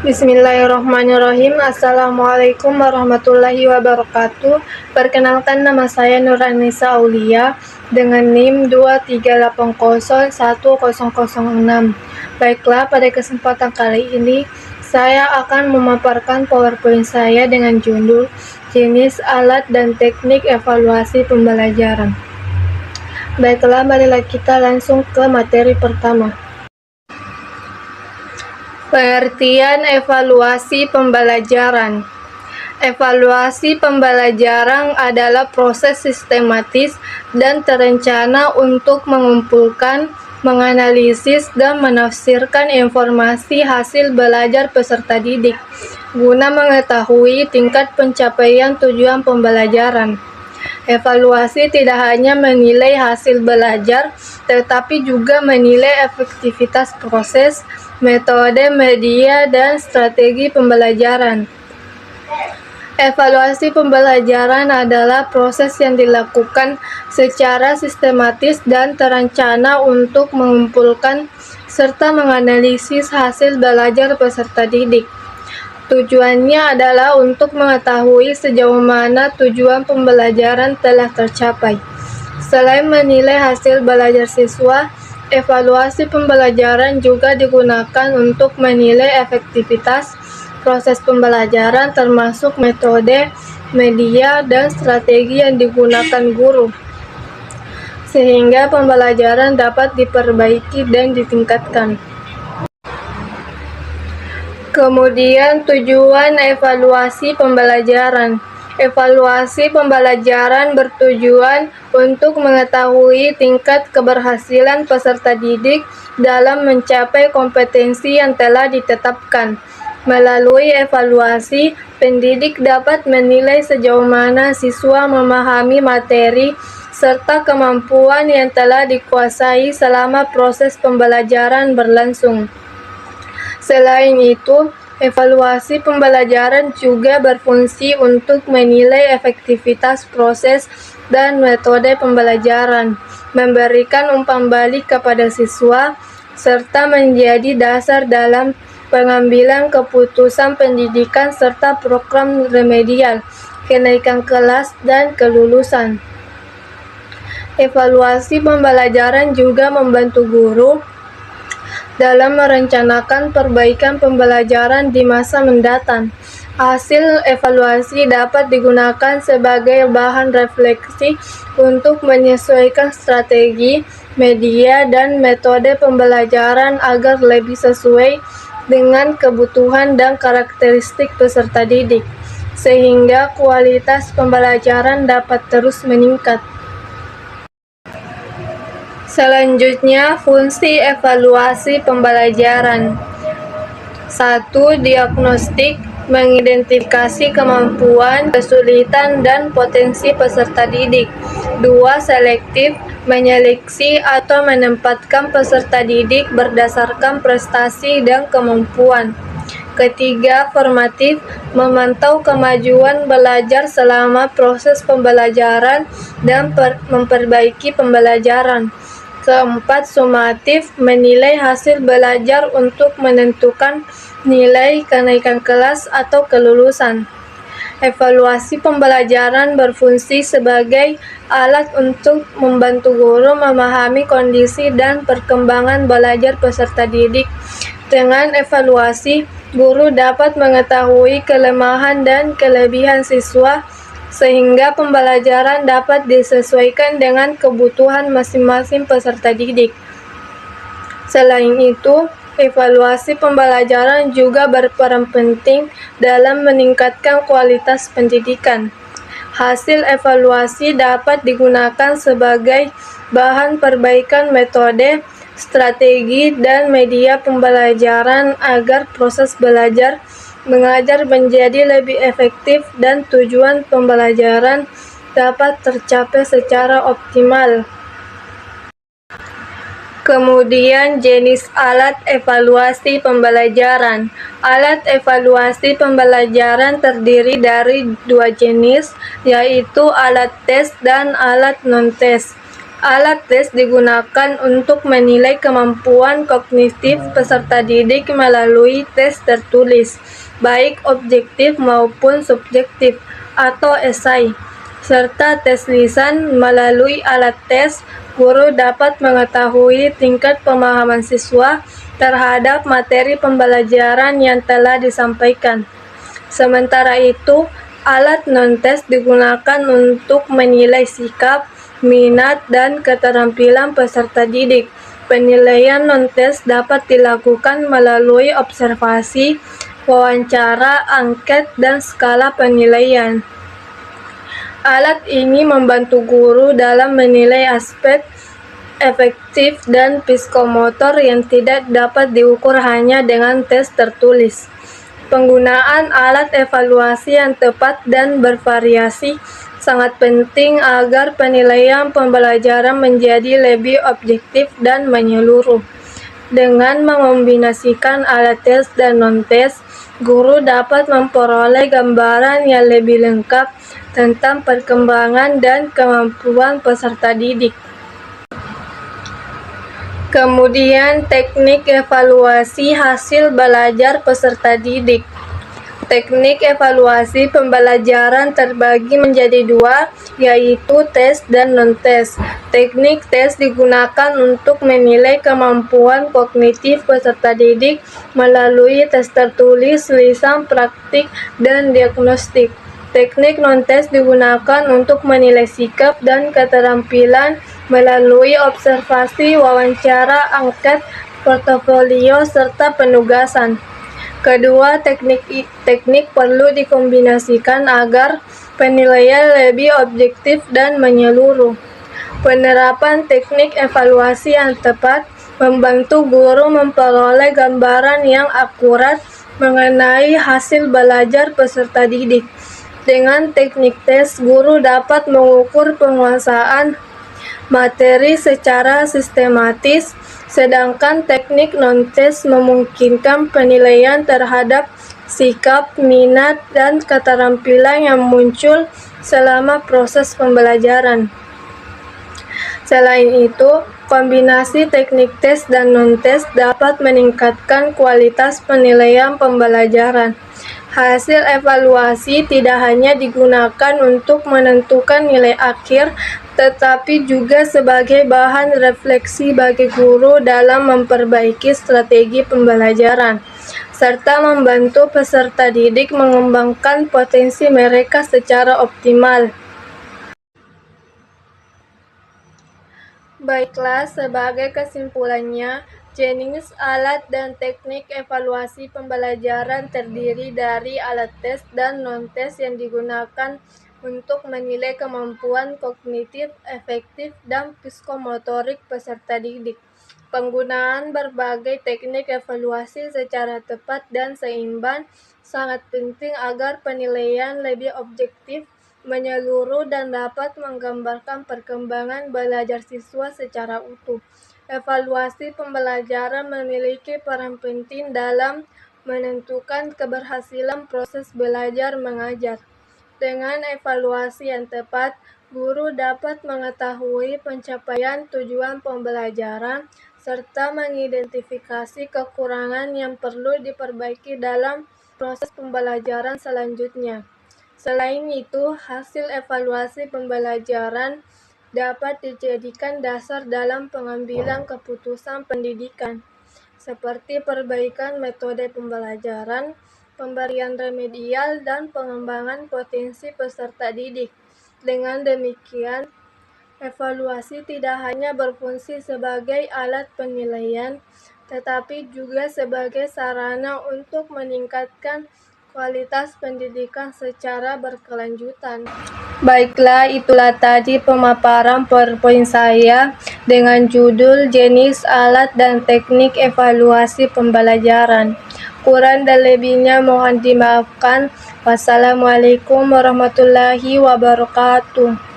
Bismillahirrahmanirrahim. Assalamualaikum warahmatullahi wabarakatuh. Perkenalkan, nama saya Nurainisa Aulia dengan NIM 238010006. Baiklah, pada kesempatan kali ini saya akan memaparkan PowerPoint saya dengan judul jenis alat dan teknik evaluasi pembelajaran. Baiklah, marilah kita langsung ke materi pertama. Pengertian evaluasi pembelajaran. Evaluasi pembelajaran adalah proses sistematis dan terencana untuk mengumpulkan, menganalisis, dan menafsirkan informasi hasil belajar peserta didik guna mengetahui tingkat pencapaian tujuan pembelajaran. Evaluasi tidak hanya menilai hasil belajar, tetapi juga menilai efektivitas proses, metode, media, dan strategi pembelajaran. Evaluasi pembelajaran adalah proses yang dilakukan secara sistematis dan terencana untuk mengumpulkan serta menganalisis hasil belajar peserta didik. Tujuannya adalah untuk mengetahui sejauh mana tujuan pembelajaran telah tercapai. Selain menilai hasil belajar siswa, evaluasi pembelajaran juga digunakan untuk menilai efektivitas proses pembelajaran termasuk metode, media, dan strategi yang digunakan guru, sehingga pembelajaran dapat diperbaiki dan ditingkatkan. Kemudian tujuan evaluasi pembelajaran. Evaluasi pembelajaran bertujuan untuk mengetahui tingkat keberhasilan peserta didik dalam mencapai kompetensi yang telah ditetapkan. Melalui evaluasi, pendidik dapat menilai sejauh mana siswa memahami materi serta kemampuan yang telah dikuasai selama proses pembelajaran berlangsung. Selain itu, evaluasi pembelajaran juga berfungsi untuk menilai efektivitas proses dan metode pembelajaran, memberikan umpan balik kepada siswa, serta menjadi dasar dalam pengambilan keputusan pendidikan serta program remedial, kenaikan kelas, dan kelulusan. Evaluasi pembelajaran juga membantu guru dalam merencanakan perbaikan pembelajaran di masa mendatang. Hasil evaluasi dapat digunakan sebagai bahan refleksi untuk menyesuaikan strategi, media, dan metode pembelajaran agar lebih sesuai dengan kebutuhan dan karakteristik peserta didik, sehingga kualitas pembelajaran dapat terus meningkat. Selanjutnya, fungsi evaluasi pembelajaran. 1. Diagnostik, mengidentifikasi kemampuan, kesulitan, dan potensi peserta didik. 2. Selektif, menyeleksi atau menempatkan peserta didik berdasarkan prestasi dan kemampuan. Ketiga, formatif, memantau kemajuan belajar selama proses pembelajaran dan memperbaiki pembelajaran. Keempat, sumatif, menilai hasil belajar untuk menentukan nilai kenaikan kelas atau kelulusan. Evaluasi pembelajaran berfungsi sebagai alat untuk membantu guru memahami kondisi dan perkembangan belajar peserta didik. Dengan evaluasi, guru dapat mengetahui kelemahan dan kelebihan siswa, sehingga pembelajaran dapat disesuaikan dengan kebutuhan masing-masing peserta didik. Selain itu, evaluasi pembelajaran juga berperan penting dalam meningkatkan kualitas pendidikan. Hasil evaluasi dapat digunakan sebagai bahan perbaikan metode, strategi, dan media pembelajaran agar proses belajar mengajar menjadi lebih efektif dan tujuan pembelajaran dapat tercapai secara optimal. Kemudian, jenis alat evaluasi pembelajaran. Alat evaluasi pembelajaran terdiri dari dua jenis, yaitu alat tes dan alat non-tes. Alat tes digunakan untuk menilai kemampuan kognitif peserta didik melalui tes tertulis, baik objektif maupun subjektif atau esai, serta tes lisan. Melalui alat tes, guru dapat mengetahui tingkat pemahaman siswa terhadap materi pembelajaran yang telah disampaikan. Sementara itu, alat non-tes digunakan untuk menilai sikap, minat, dan keterampilan peserta didik. Penilaian non-tes dapat dilakukan melalui observasi, wawancara, angket, dan skala penilaian. Alat ini membantu guru dalam menilai aspek efektif dan psikomotor yang tidak dapat diukur hanya dengan tes tertulis. Penggunaan alat evaluasi yang tepat dan bervariasi sangat penting agar penilaian pembelajaran menjadi lebih objektif dan menyeluruh. Dengan mengombinasikan alat tes dan non-tes, guru dapat memperoleh gambaran yang lebih lengkap tentang perkembangan dan kemampuan peserta didik. Kemudian, teknik evaluasi hasil belajar peserta didik. Teknik evaluasi pembelajaran terbagi menjadi dua, yaitu tes dan non-tes. Teknik tes digunakan untuk menilai kemampuan kognitif peserta didik melalui tes tertulis, lisan, praktik, dan diagnostik. Teknik non-tes digunakan untuk menilai sikap dan keterampilan melalui observasi, wawancara, angket, portofolio, serta penugasan. Kedua teknik perlu dikombinasikan agar penilaian lebih objektif dan menyeluruh. Penerapan teknik evaluasi yang tepat membantu guru memperoleh gambaran yang akurat mengenai hasil belajar peserta didik. Dengan teknik tes, guru dapat mengukur penguasaan materi secara sistematis, sedangkan teknik non-tes memungkinkan penilaian terhadap sikap, minat, dan keterampilan yang muncul selama proses pembelajaran. Selain itu, kombinasi teknik tes dan non-tes dapat meningkatkan kualitas penilaian pembelajaran. Hasil evaluasi tidak hanya digunakan untuk menentukan nilai akhir, tetapi juga sebagai bahan refleksi bagi guru dalam memperbaiki strategi pembelajaran, serta membantu peserta didik mengembangkan potensi mereka secara optimal. Baiklah, sebagai kesimpulannya, jenis alat dan teknik evaluasi pembelajaran terdiri dari alat tes dan non-tes yang digunakan untuk menilai kemampuan kognitif, efektif, dan psikomotorik peserta didik. Penggunaan berbagai teknik evaluasi secara tepat dan seimbang sangat penting agar penilaian lebih objektif, menyeluruh, dan dapat menggambarkan perkembangan belajar siswa secara utuh. Evaluasi pembelajaran memiliki peran penting dalam menentukan keberhasilan proses belajar mengajar. Dengan evaluasi yang tepat, guru dapat mengetahui pencapaian tujuan pembelajaran serta mengidentifikasi kekurangan yang perlu diperbaiki dalam proses pembelajaran selanjutnya. Selain itu, hasil evaluasi pembelajaran dapat dijadikan dasar dalam pengambilan keputusan pendidikan, seperti perbaikan metode pembelajaran, pemberian remedial, dan pengembangan potensi peserta didik. Dengan demikian, evaluasi tidak hanya berfungsi sebagai alat penilaian, tetapi juga sebagai sarana untuk meningkatkan kualitas pendidikan secara berkelanjutan. Baiklah, itulah tadi pemaparan PowerPoint saya dengan judul jenis alat dan teknik evaluasi pembelajaran. Kurang dan lebihnya mohon dimaafkan. Wassalamualaikum warahmatullahi wabarakatuh.